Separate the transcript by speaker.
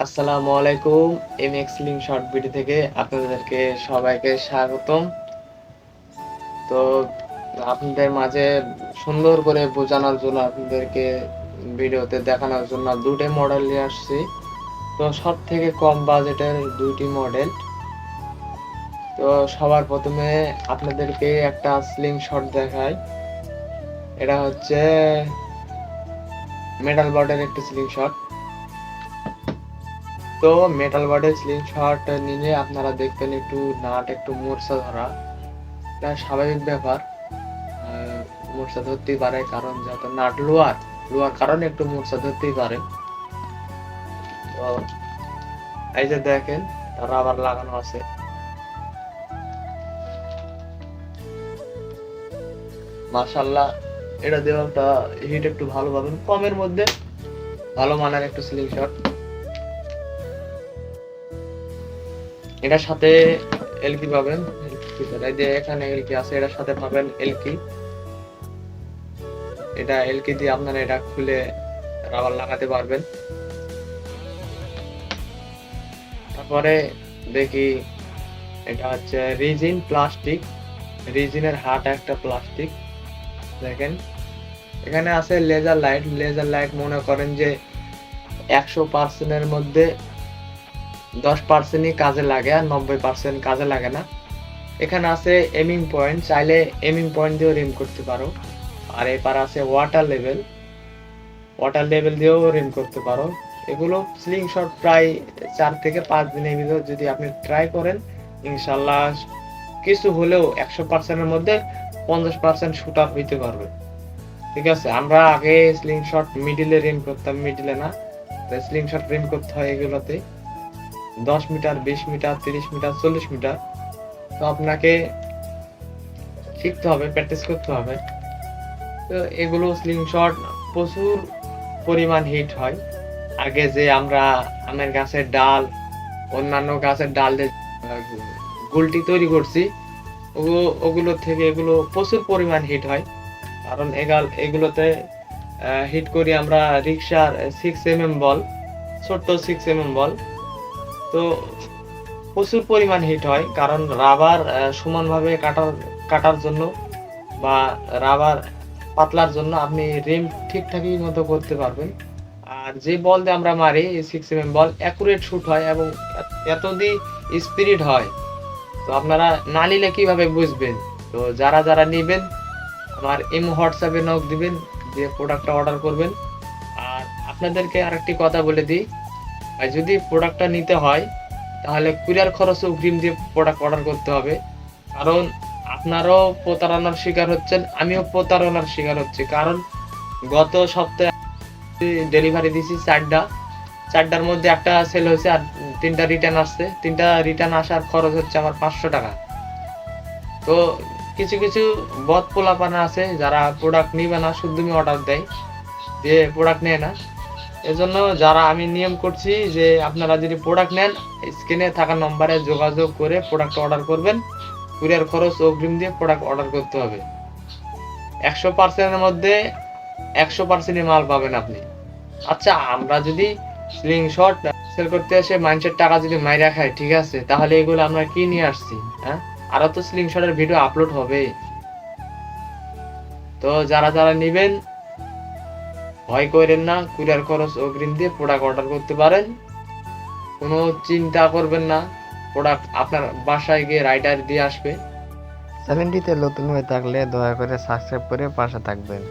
Speaker 1: আসসালামু আলাইকুম। MX link short video থেকে আপনাদেরকে সবাইকে স্বাগতম। তো আপনাদের মাঝে সুন্দর করে বোঝানোর জন্য আপনাদেরকে ভিডিওতে দেখানোর জন্য দুটো মডেল নিয়ে আসছি। তো সব থেকে কম বাজেটের দুইটি মডেল। তো সবার প্রথমে আপনাদেরকে একটা স্লিং শট দেখাই। এটা হচ্ছে মেটাল বডির একটি স্লিং শট। তো মেটাল বডির স্লিং শট নিলে আপনারা দেখবেন একটু নাট একটু মূর্ছা ধরা, এটা স্বাভাবিক ব্যাপার। মূর্ছা ধরতেই পারে, কারণ যত নাট লোয়ার কারণে একটু মূর্ছা ধরতেই পারে। তো এই যে দেখেন তারা আবার লাগানো আছে। মাশাআল্লাহ, এটা দেওয়া একটা হিট একটু ভালো পাবেন, কমের মধ্যে ভালো মানের একটু স্লিং শট। এটার সাথে এলকি পাবেন, এই যে এখানে এলকি আছে, এটার সাথে পাবেন এলকি। এটা এলকি দিয়ে আপনারা এটা খুলে রাবার লাগাতে পারবেন। তারপরে দেখি এটা হচ্ছে রিজিন প্লাস্টিক, রিজিনের হাট একটা প্লাস্টিক। দেখেন এখানে আছে লেজার লাইট মনে করেন যে 100%-এর মধ্যে 10%ই কাজে লাগে, আর 90% কাজে লাগে না। এখানে আছে এমিং পয়েন্ট, চাইলে এমিং পয়েন্ট দিয়েও রিম করতে পারো। আর এপার আছে ওয়াটার লেভেল দিয়েও রিম করতে পারো। এগুলো স্লিং শট প্রায় 4 থেকে 5 দিনের ভিতর যদি আপনি ট্রাই করেন, ইনশাল্লাহ কিছু হলেও 100%-এর মধ্যে 50% শুটার হইতে পারবে। ঠিক আছে, আমরা আগে স্লিং শট মিডিলে রিম করতাম, মিডিলে না, স্লিং শট রিম করতে হয় এগুলোতে 10 মিটার, 20 মিটার, 30 মিটার, 40 মিটার। তো আপনাকে শিখতে হবে, প্র্যাকটিস করতে হবে। তো এগুলো স্লিং শট প্রচুর পরিমাণ হিট হয়। আগে যে আমরা আমের গাছের ডাল, অন্যান্য গাছের ডাল দিয়ে গুলটি তৈরি করছি, ওগুলো থেকে এগুলো প্রচুর পরিমাণ হিট হয়। কারণ এগুলোতে হিট করি আমরা রিক্সার 6mm বল, ছোট্ট 6mm বল। তো প্রচুর পরিমাণ হিট হয়, কারণ রাবার সমানভাবে কাটার জন্য বা রাবার পাতলার জন্য আপনি রিম ঠিকঠাকই মতো করতে পারবেন। আর যে বল দিয়ে আমরা মারি 6mm বল, অ্যাকুরেট শুট হয় এবং এতদিন স্পিরিট হয়। তো আপনারা না নিলে কিভাবে বুঝবেন? তো যারা নিবেন আমার হোয়াটসঅ্যাপে নক দিবেন, দিয়ে প্রোডাক্টটা অর্ডার করবেন। আর আপনাদেরকে আরেকটি কথা বলে দিই, যদি প্রোডাক্টটা নিতে হয় তাহলে কুরিয়ার খরচ অগ্রিম দিয়ে প্রোডাক্ট অর্ডার করতে হবে। কারণ আপনারাও প্রতারণার শিকার হচ্ছেন, আমিও প্রতারণার শিকার হচ্ছি। কারণ গত সপ্তাহে ডেলিভারি দিয়েছি 4টার মধ্যে একটা সেল হয়েছে, আর 3টা রিটার্ন আসছে। 3টা রিটার্ন আসার খরচ হচ্ছে আমার 500 টাকা। তো কিছু বদ পোলাপানা আছে যারা প্রোডাক্ট নিবে না, শুধুই অর্ডার দেয়, দিয়ে প্রোডাক্ট নেয় না। এজন্য যারা আমি নিয়ম করছি যে আপনারা যদি প্রোডাক্ট নেন, স্ক্রিনে থাকা নম্বরে যোগাযোগ করে প্রোডাক্ট অর্ডার করবেন। কুরিয়ার খরচ অগ্রিম দিয়ে প্রোডাক্ট অর্ডার করতে হবে। 100%-এর মধ্যে 100%ই মাল পাবেন আপনি। আচ্ছা, আমরা যদি স্লিং শট সেল করতে এসে মানুষের টাকা যদি মাইরা খাই, ঠিক আছে, তাহলে এগুলো আমরা কি নিয়ে আসছি? হ্যাঁ, আরো তো স্লিং শটের ভিডিও আপলোড হবে। তো যারা নিবেন ভয় করেন না, কুরিয়ার খরচ অগ্রিম দিয়ে প্রোডাক্ট অর্ডার করতে পারেন। কোনো চিন্তা করবেন না, প্রোডাক্ট আপনার বাসায় গিয়ে রাইডার দিয়ে আসবে।
Speaker 2: চ্যানেলটিতে নতুন হয়ে থাকলে দয়া করে সাবস্ক্রাইব করে পাশে থাকবেন।